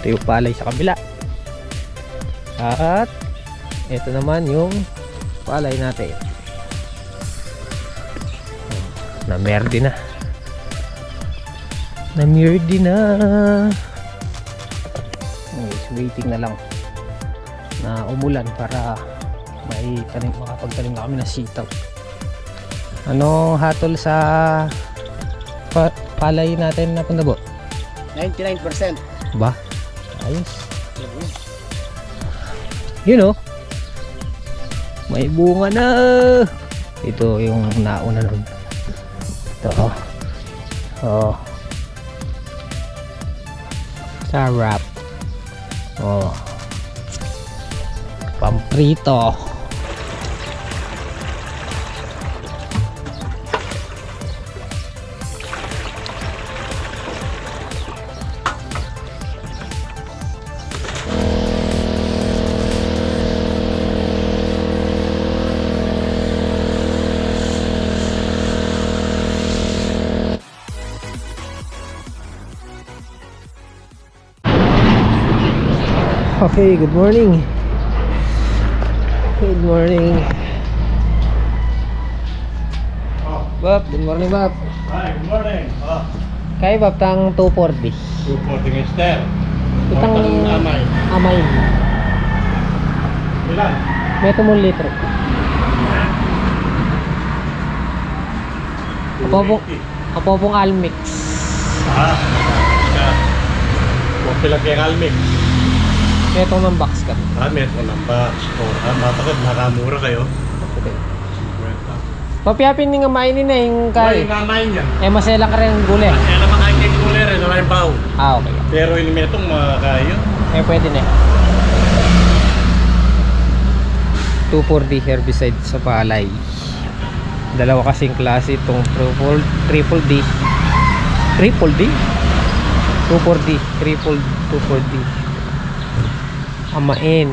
Ito yung palay sa kabila. At ito naman yung palay natin. Namerde na. Namerde na. Guys, waiting na lang na umulan para may tanim, makapagtanim na kami ng sitaw. Anong hatol sa palay natin na Pundabo? 99%. Ba? Ayos. You know, may bunga na. Ito yung nauna nun. Ito oh. Sarap. Oh. Pamprito. Okay, good morning. Good morning. Bab, good morning, Bab. Hi, good morning. Kaya Bab, tang 240. 240 mister. Itang amay. amay. Ilan? Meto mo litro. Apopong Almix. Huwag sila kaya Almix. Meto ng box ka. Metro ng box. Matakot, makamura kayo. Papiapin ni nga mainin na yung Kaya kay. nanayin yan. Eh masela ka rin ang gulay. Kaya naman kayo kay cooler, wala yung baw. Okay. Pero yung metong makakayo. Eh pwede na. 2,4-D herbicide sa palay. Dalawa kasing klase itong triple D. 2,4-D, triple 2,4-D. Amain,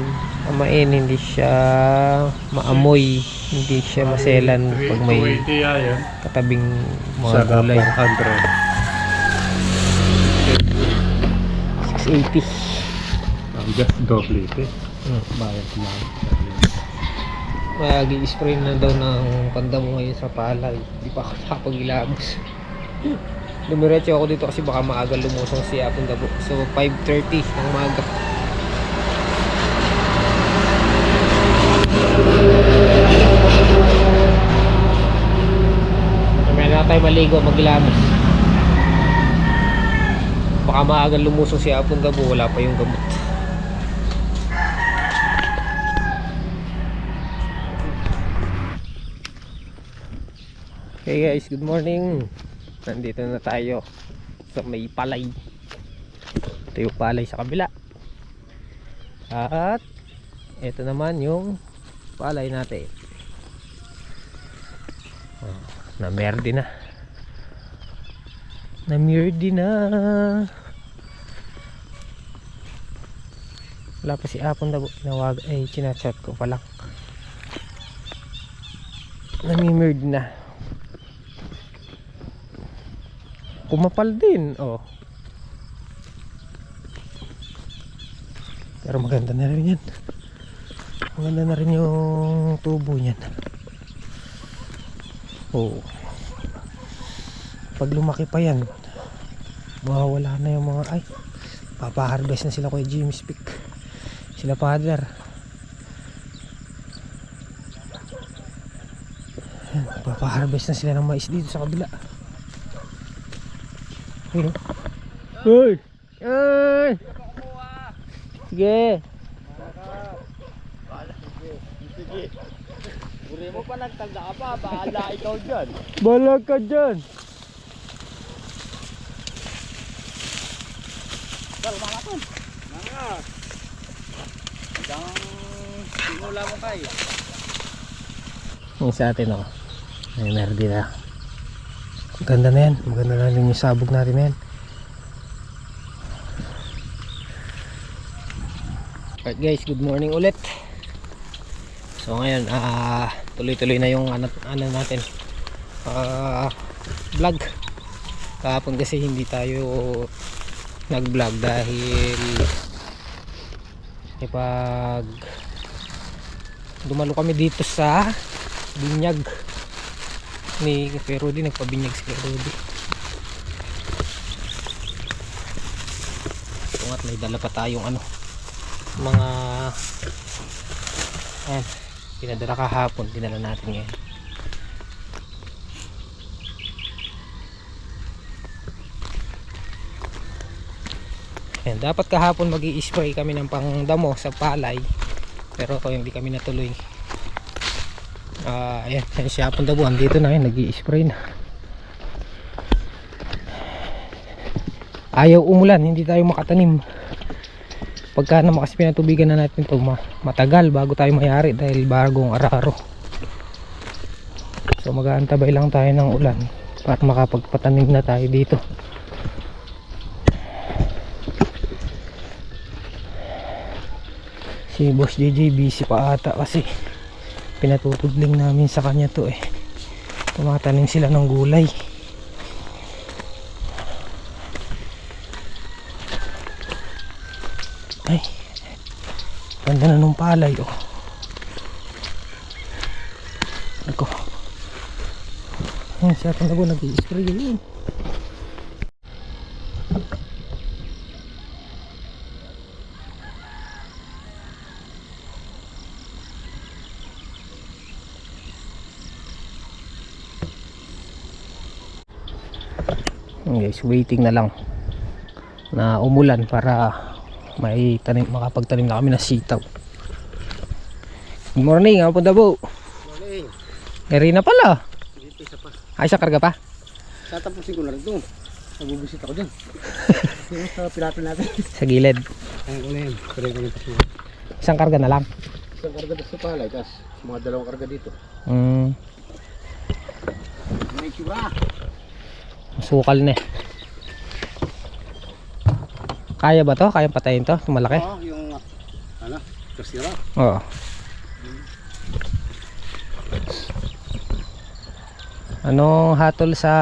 hindi siya maamoy, hindi siya maselan pag may 280 yan. katabing mga gulay. 680. Just double ito. Bayad lang. Mag-i-spray na daw ng Pandamo ngayon sa palay. Hindi pa ako nakapag-ilamos. Dumiretso ako dito kasi baka maaga lumusong si Pandamo. So 5:30 ng umaga. Mamaya na tayo maligo, mag-ilamos. Baka maaga lumusong si Pandamo, wala pa yung gamot. Hey guys, good morning. Nandito na tayo sa may palay. Ito yung palay sa kabila. At ito naman yung palay natin. Namerde na. Namerde na. Wala pa si Apon na nawag. Ay, chinachat ko pa lang. Namimerde na. Kumapal din, oh. Pero maganda na rin yan. Maganda na rin yung tubo niyan. Oh. Pag lumaki pa yan, mawawala na yung mga, ay, papaharvest na sila kay Jimmy Speak. Sila father. Papaharvest na sila ng mais dito sa kabila. Uy! Ay! Sige! Sige. Uri mo pa nagtanda ka pa, bahala ikaw dyan. Balag ka dyan! Sir, umakapon. Mga. Hanggang sinula mo kayo. Yung sa atin, oh. Ay, merdi na. Maganda na yan. Maganda na rin yung sabog natin na yan. Alright guys, good morning ulit. So ngayon, tuloy-tuloy na yung ano natin, vlog. Kahapon kasi hindi tayo nag-vlog dahil pag dumalo kami dito sa binyag ni Kuya Rudy, nagpabinyag si Kuya Rudy. So at may dala pa tayong ano, mga ayan, pinadala kahapon, dinala natin ngayon. Ayan, dapat kahapon mag-i-spray kami ng pangdamo sa palay, pero hindi kami natuloy. Ayan, si Apong Dabuhan dito na yun, nag-i-spray na. Ayaw umulan, hindi tayo makatanim. Pagka naman kasi pinatubigan na natin ito, matagal bago tayo mayari dahil bagong araro. So mag-aantabay lang tayo ng ulan para makapagpatanim na tayo dito. Si Boss JJ busy pa ata kasi pinatutudling namin sa kanya to tumatanim sila ng gulay. Ay, ganda na nung palay ako. Ayan, siya ako nag-i-spray yun. Guys, waiting na lang na umulan para may tanim, makapagtanim na kami ng sitaw. Good morning, Apong Dabo. Morning. Eri na pala. Dito isa pa. Ay, sa karga pa? Tatapusin ko na rin ito. Nabubisit ako dyan. Yung sa pilapin natin. Sa gilid. Ayan ko na yun. Kaya ko na pasukan. Isang karga na lang. Isang karga dito sa palay. Tapos mga dalawang karga dito. May tsura. Sukal na Kaya ba to? Kayang patayin to? Malaki? Oo, yung ano, kasira. Oo. Anong hatol sa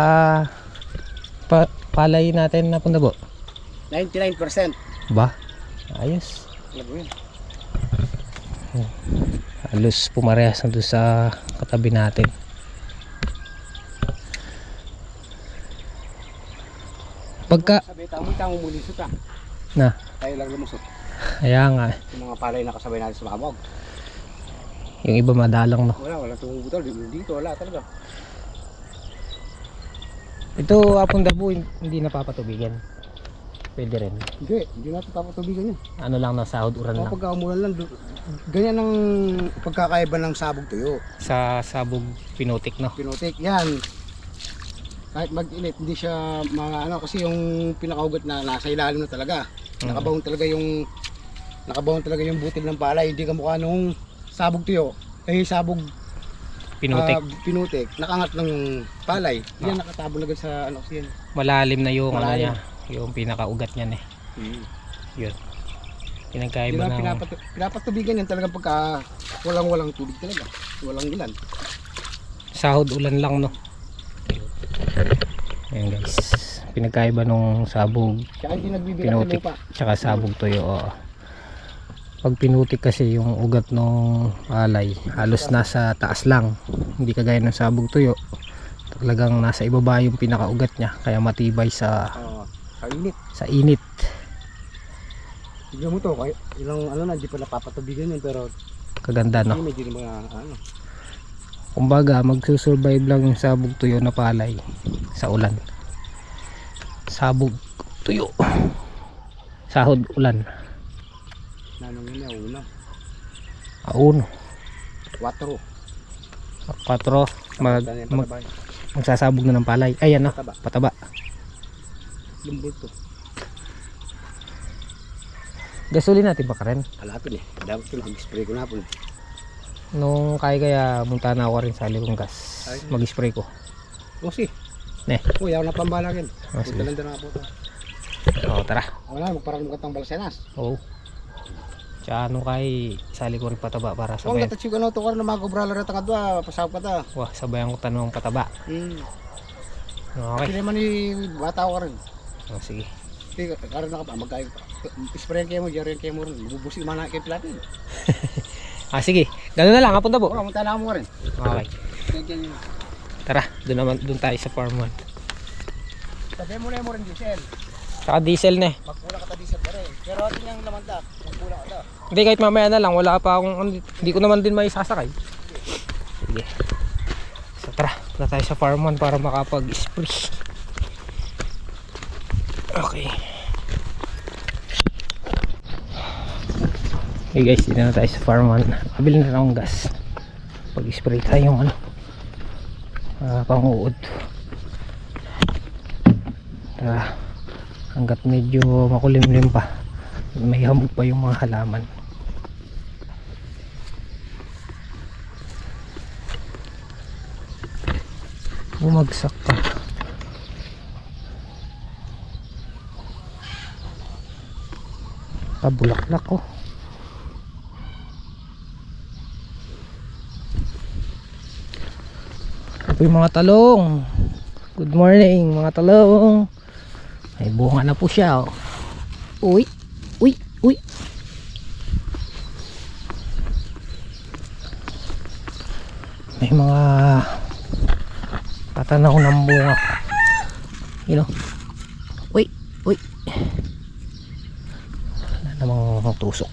palay natin na Pundabo? 99%. Ba? Ayos. Alam mo yun. Halos pumarehas na doon sa katabi natin. Pagka Sabi, tamo muli suta. na, Tayo lang lumusot. kaya nga, Yung mga palay na kasabay natin sa makabog. yung iba madalang no. Wala tumubutol. Dito wala talaga. Ito Apong Dabo, hindi napapatubigan. Pwede rin. Hindi natin papatubigan yan. Ano lang na sahod uran lang. Kapag umulan lang, ganyan ang pagkakaiba ng sabog tuyo. Sa sabog pinutik no. Pinutik, yan. Kahit mag-init, hindi siya mga ano, kasi yung pinakaugat na nasa ilalim na talaga. Nakabawon talaga yung butil ng palay. Hindi kamukha nung sabog tuyo. Sabog Pinutik. pinutik, nakangat lang yung palay. Yan nakatabon agad sa ano kasi yan. Malalim na yung ano Malalim. niya, yung pinakaugat niyan Yun. Hindi Pinagkaiba lang ng pinapatubigan yan talaga pagka walang tubig talaga. Walang ilan. sahod ulan lang no. Ayan guys. Pinagkaiba nung sabog Kaya hindi nagbibigat ng pinutik lupa. tsaka sabog tuyo. Oo. Pag pinutik kasi yung ugat ng palay halos nasa taas lang, hindi kagaya ng sabog tuyo, talagang nasa ibaba yung pinakaugat niya kaya matibay sa Kainit. init. Tignan mo to, ilang ano na, hindi pa napapatubigan yun, pero Kaganda no. medyo yung mga ano. Kumbaga magsusurvive lang yung sabog tuyo na palay sa ulan. Sabog tuyo, sahod ulan. Nanong yun na, Auno 4. 4 magsasabog na ng palay. Ayan no, pataba. Lumbol to. Gasolin natin ba ka rin? Alapin dapat ko nag-spray ko na po. Nung kaya munta na ako rin sa likong gas, mag-spray ko. Kasi Ne. Yaw na pambalagin. Sige. Punta lang din ako po. Tara. Wala, magparang magkatang balsenas. Oo. Tsaka nung kay sali ko rin pataba para Kung sabayan. gatatsyo ka na ito, na mga gobrala rin takadwa, pasawag ka ta. Wah, sabayan ko tanong pataba. Okay. Hindi naman bata ko rin. Sige. karon na ka pa magkayo. Spray kayo mo, jaren kayo mo rin. Bubusi man na kay platin. Ah, sige. Gano'n na lang, hapon na po. Ora, munta na mo rin. Okay. Ganyan yun. Tara, doon tayo sa farm 1. Sabi mo na mo rin diesel. Saka diesel na eh. Magpula ka ta diesel pa rin. Pero atin yung lamandak, magpula ka ta. Hindi, kahit mamaya na lang, wala pa akong, hindi ko naman din may sasakay. Sige. So tara, punta tayo sa farm 1 para makapag-spray. Okay. Okay guys, dito na tayo sa farm 1. Kabili na lang akong gas. Pag-spray tayo yung ano, pang-uod. Tara, hanggat medyo makulimlim pa, may hamog pa yung mga halaman. Bumagsak pa. Pabulaklak ko. Ito yung mga talong. Good morning mga talong. May bunga na po siya. Oh. Uy, uy, uy. May mga patanaw ng bunga. You know. Uy, uy. Wala namang tusok.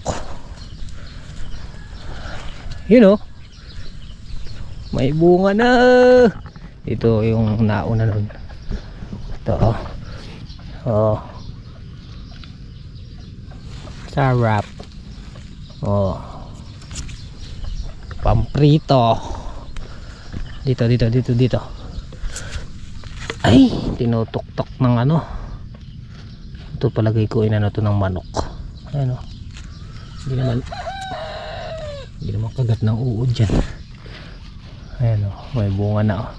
You know. May bunga na. Ito yung nauna nun. Ito oh. Oh. Sarap. Oh. Pamprito. Dito. Ay, tinutok-tok ng ano. Ito palagay ko inano to ng manok. Ayan oh. Hindi naman kagat ng uod dyan. Ayan oh, may bunga na oh.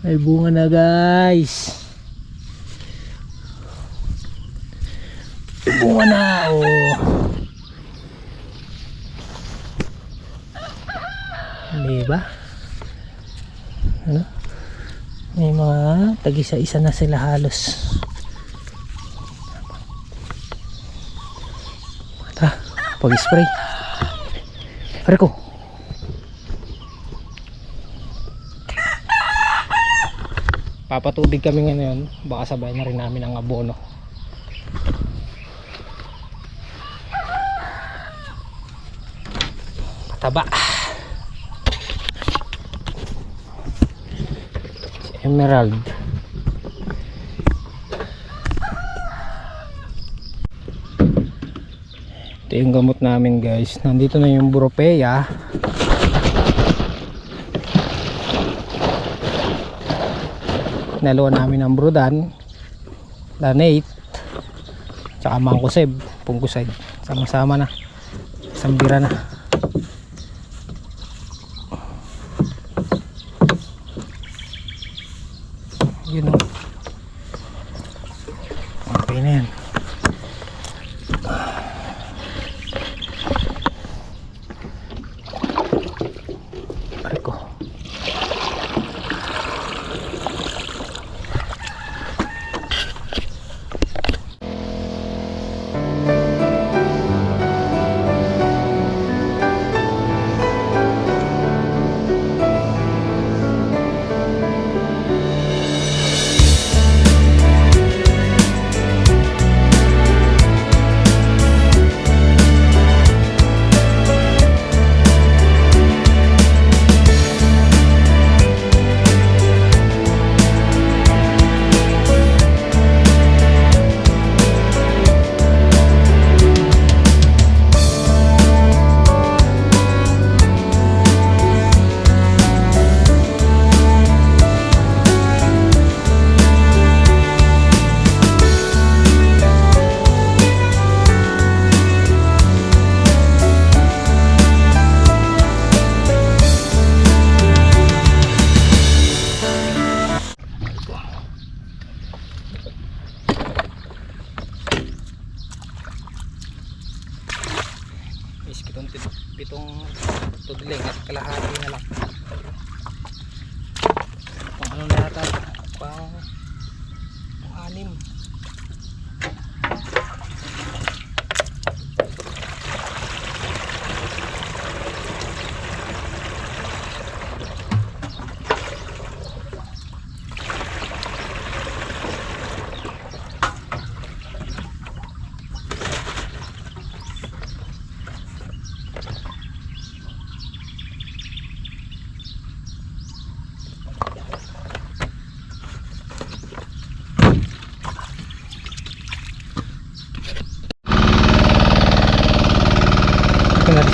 May bunga na guys. May bunga na oh. Diba? Ano? May mga tag-isa-isa na sila halos. Tara, pag-spray. Pare ko. Papatubig kami ngayon, baka sabay na rin namin ang abono. Pataba. Si Emerald. Ito yung gamot namin guys. Nandito na yung Buropea. Naluan namin ng Brudan, Lanate, tsaka Mancozeb, Fungicide. Sama-sama na. Isang bira na. Yun o. Okay na yan. Ariko. Pitong tudling at kalahati na lang. Kung ano na yata, pang 6.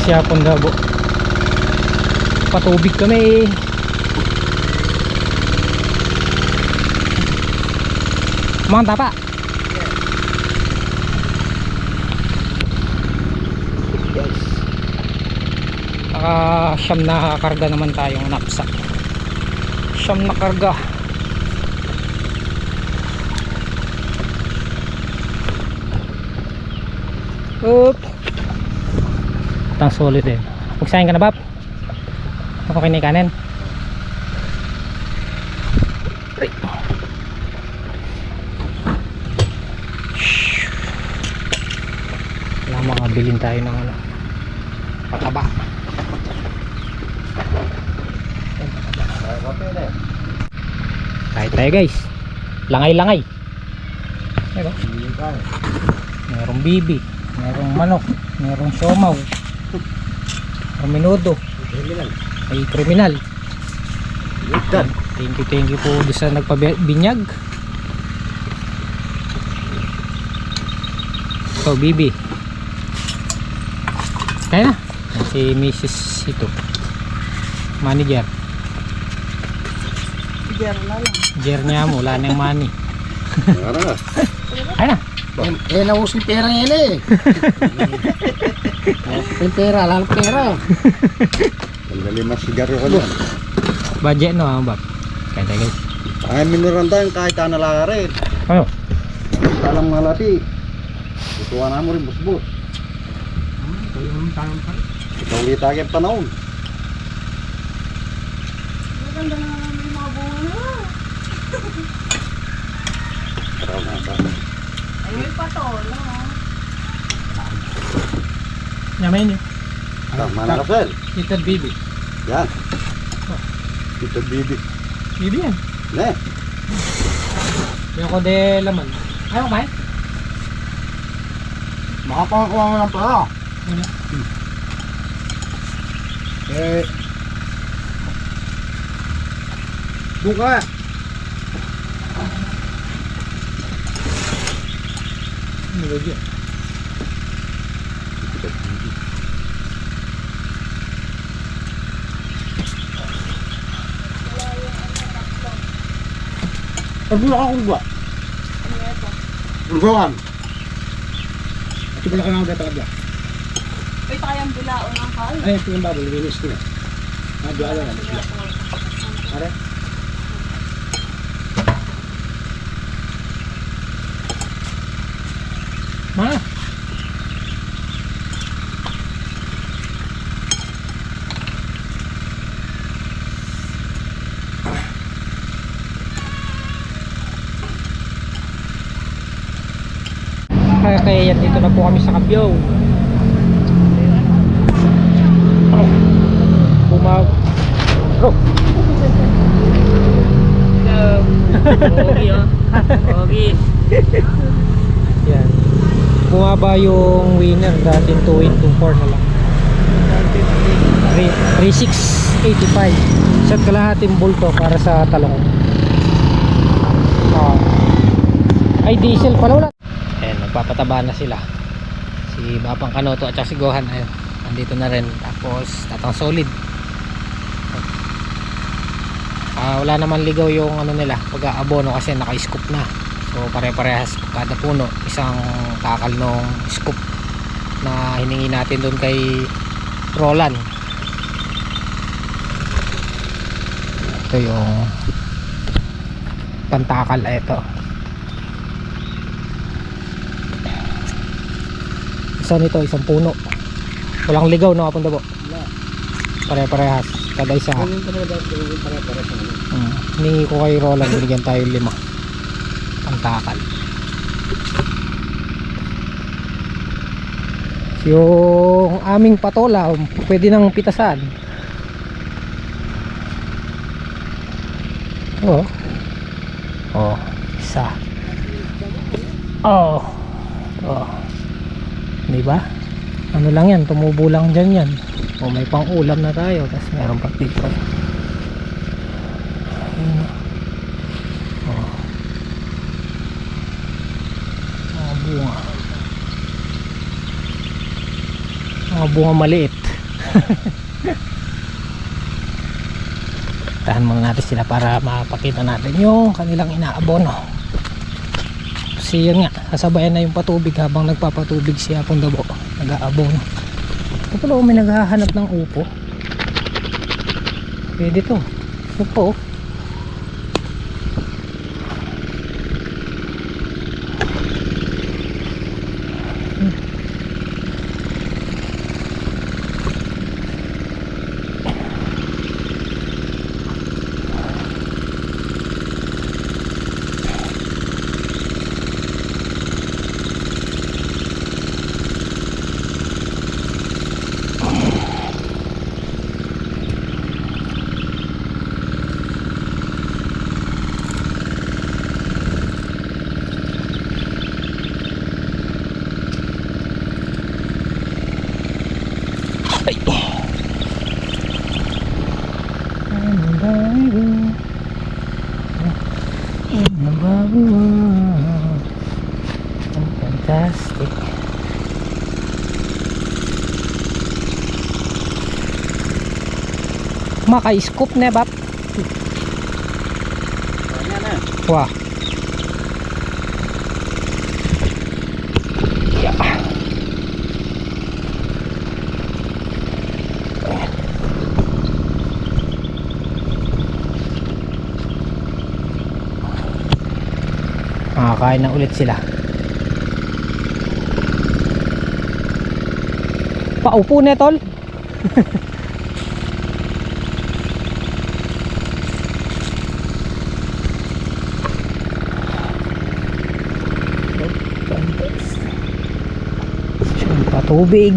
siya Pondabo. Patubig kami. Mga tapa. Yes. Siyam na karga naman tayong knapsack. Siyam na karga. Oop. Tang solid eh. Pagsahin ka na, Bap? Ako kinikanin. Wala, makabilin tayo ng ano, pataba. Kahit tayo guys, langay-langay. Diba? Merong bibi, merong manok, merong siomaw, merong menudo, may kriminal. Thank you po doon sa nagpabinyag. So bibi, kaya na si Mrs. ito manager. Jer niya mo, wala na yung money. Ay na. Nausong pera ngayon eh. Yung pera, lang pera. Ang dali mas sigaryo ko dyan. Budget no, Bab? Kaya tayo guys. Ay, minuranda yung kahit na rin. Ano? Talang malati. Tutuwa na mo rin, bus-bus. Ikaw ulit agad panahon. Maganda na naman yung mga bunga na. Taraw na sa. Ay, may patola. Nyamayin nyo. Tama na, Rafael. Little bibi. Yan. Ito bibi. Bibi yan. Ne. Yung ko de laman. Ayaw kumain? Makapangakuha mo ng pera. Ano? Eh, buka. Ano ba dyan? Pagbuka ka kung buka. Bukan. Ito pala ka nga beta ka. Ito kayang bilao ng kal. Ay, ito yung baboy, linis ko na. Nagbialo na. Are? Ma! Kaya yan, dito na po kami sa Kabyaw. Bro. Pogi oh. Pogi. Yan. Bumaba yung winner, dating 2.24 na lang. 3,685. Set kalahating bulto para sa talong. Ay diesel pala wala. Ayan, nagpapataba na sila. Si Bapang Kanoto at si Gohan. Ayun, nandito na rin. Tapos tatang solid. Wala naman ligaw yung ano nila pag-aabono kasi naka-scoop na. So pare-parehas kada puno isang takal nung scoop na hiningi natin doon kay Roland. Ito yung pantakal. Ito isa nito, isang puno, walang ligaw no kapag dabo. Pare-parehas kada isa. Ganyan talaga yung pare-pare sa ano. Hiningi ko kay Roland, binigyan tayo 5 pantakal. Yung aming patola pwede nang pitasan. Oh, isa. Oh, diba? Ano lang yan, tumubo lang dyan yan. May pang ulam na tayo. Tapos meron pa dito. Mga bunga maliit. Tahan muna natin sila para mapakita natin yung kanilang inaabono. Kasi yun nga, sasabayan na yung patubig habang nagpapatubig si Apong Dabo, nag-aabono. Ito pala may naghahanap ng upo. Pwede to. Upo. Fantastic. Maka-scoop na bap. Wah. Ya. Makakain na ulit sila. Paupo na tol. Patubig.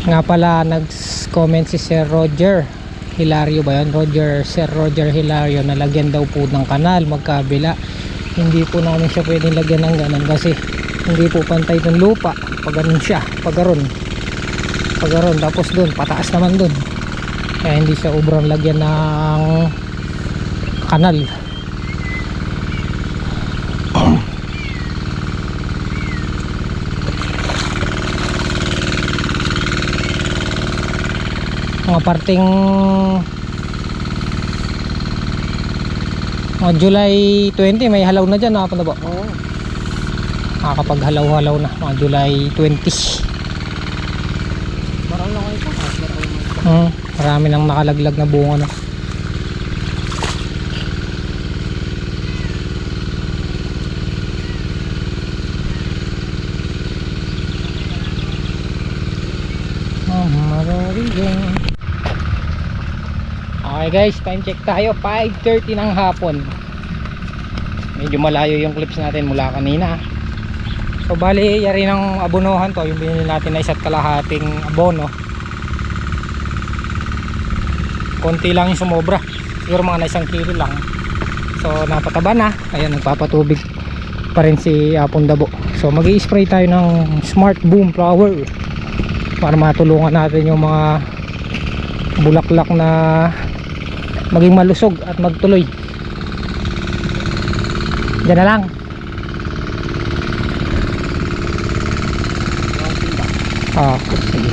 Nga pala nag-comment si Sir Roger Hilario ba yun? Sir Roger Hilario na lagyan daw po ng kanal magkabila. Hindi po namin siya pwedeng lagyan ng ganun kasi hindi po pantay ng lupa pag ganun siya, pag garon tapos dun, pataas naman dun, kaya hindi siya ubrang lagyan ng kanal. Mga parting July 20 may halaw na dyan, nakapanda ba? Oo. Nakakapaghalaw-halaw na mga July 20. Marami lang ito. Marami nang nakalaglag na bunga na. Okay guys, time check tayo, 5:30 ng hapon. Medyo malayo yung clips natin mula kanina. So bali, yari ng abonohan to, yung binili natin na 1.5 abono. Konti lang yung sumobra, siguro mga na 1 kilo lang. So napataba na, ayan, nagpapatubig pa rin si Apong Dabo. So mag-i-spray tayo ng Smart Boom Flower para matulungan natin yung mga bulaklak na maging malusog at magtuloy. Diyan na lang. Sige.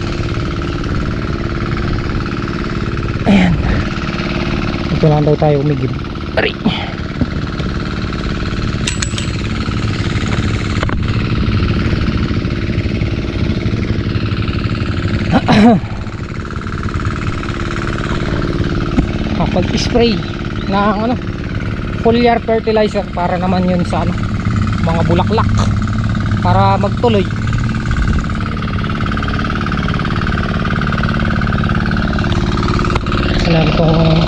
Ayan. Ito lang daw tayo umigib. Aray. Pag-spray ng foliar fertilizer para naman yun sa mga bulaklak para magtuloy. Saan itong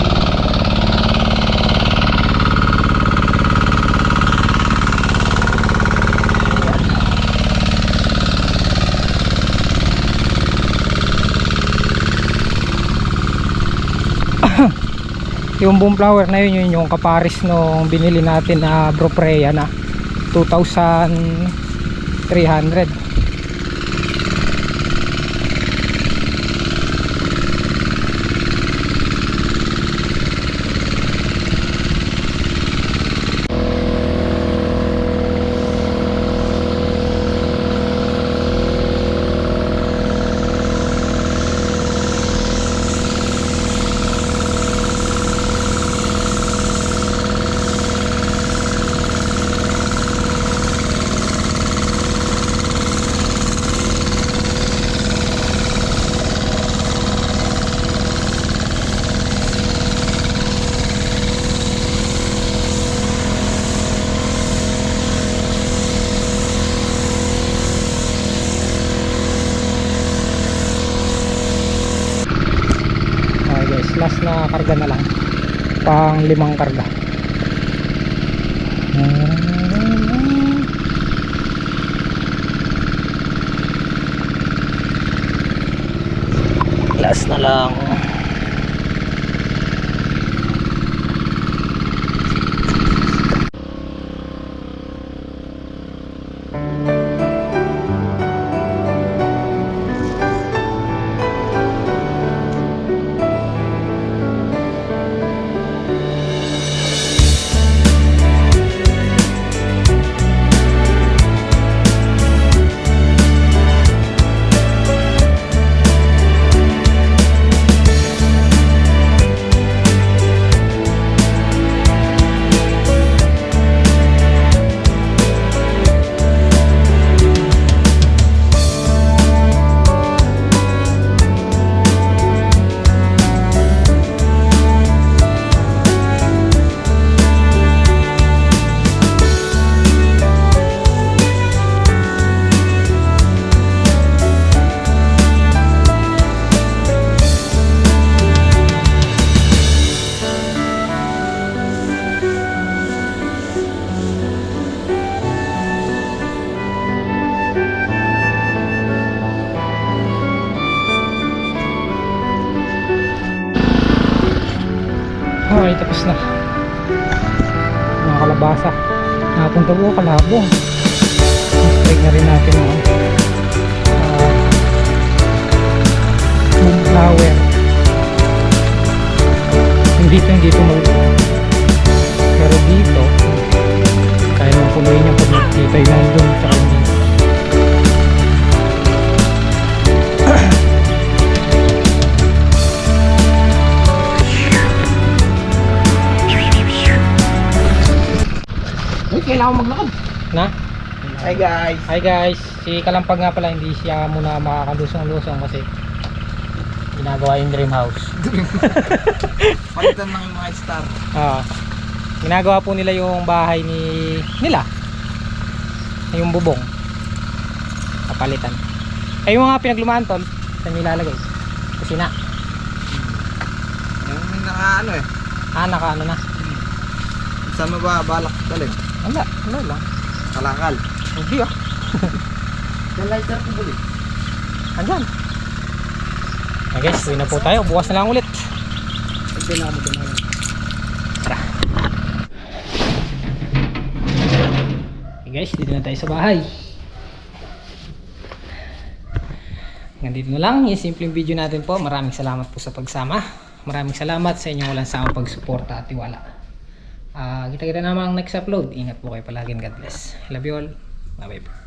yung boom flower na yun, yung kaparis nung binili natin na Bropreya na 2,300. karga na lang, pang 5 karga. Last na lang. Okay, tapos na. Mga kalabasa. Napunta po kalabong. Strike na rin natin yung flower. Hindi ito maluto. Pero dito, kaya mong punuin yung pag dito yung nandun tsaka dito. Kailangan maglakad. Na? Hi guys. Hi guys, si Kalampag nga pala hindi siya muna makakalusong-lusong kasi ginagawa yung dream house. Palitan lang yung mga star. Ginagawa po nila yung bahay nila. Yung bubong. Kapalitan. Ay yung mga pinaglumaan tol, saan nyo ilalagay? Kusina. Yung naka ano eh. Naka ano na. Saan mo ba balak dalhin? Wala lang. Kalakal. Hindi Yung lighter ko buli. Andyan. Okay guys, uwi na po tayo. Bukas na lang ulit. Hindi na ako dumalang. Tara. Okay guys, dito na tayo sa bahay. Nandito na lang yung simpleng video natin po. Maraming salamat po sa pagsama. Maraming salamat sa inyong walang sawang pagsuporta at tiwala. Kita-kita namang next upload. Ingat po kayo palagi. God bless. I love you all. Bye bye.